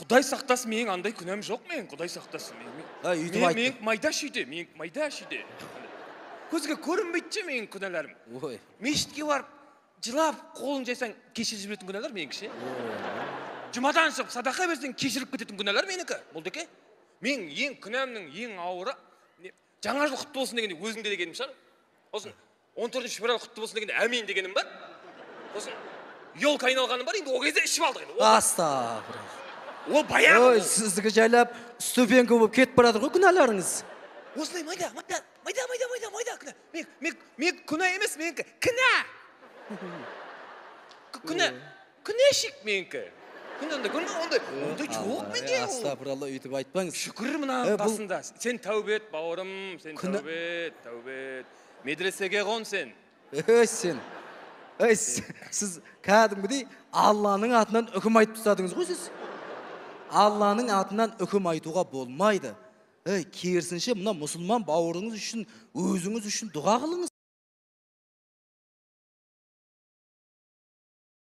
Құдай сақтасын, менің андай күнәм жоқ мен, Құдай сақтасын. Мен майда шүйде, мен майда шүйде. Көзге көрінбейді менің күнәларым. Мешітке барып, жылап, қолын жайсаң, кешіріп жіберетін күнәлар менің ше. Жұмадан шығып, садақа берсең, кешіріп кететін күнәлар менікі. Молдеке, мен ең күнәмнің ең ауыры, жаңа жыл құтты болсын дегенде өзіңде дегенім шығар. Осын, 14 февраль құтты болсын дегенде әмин дегенім бар. Осын, елка айналғаным бар, енді о кезде ішіп алдық. Астағфиралла. Ол баяғы. Ой, сіздікі жайлап ступенька болып кетіп барады ғой күнәларыңыз. Осылай майда күнә. Мен күнә емес, менікі кінә. Күнәшік менікі. Ондай жоқ менде. Астағфиралла, өйтіп айтпаңыз. Шүкір мына қасында. Сен тәубет, бауырым, сен тәубет. Медресеге қон сен. Сен. Сіз кәдімгідей Алланың атынан үкім айтып тастадыңыз ғой сіз. Алланың атынан үкім айтуға болмайды. Керісінше, мұна мұсылман бауырыңыз үшін, өзіңіз үшін дұға қылыңыз.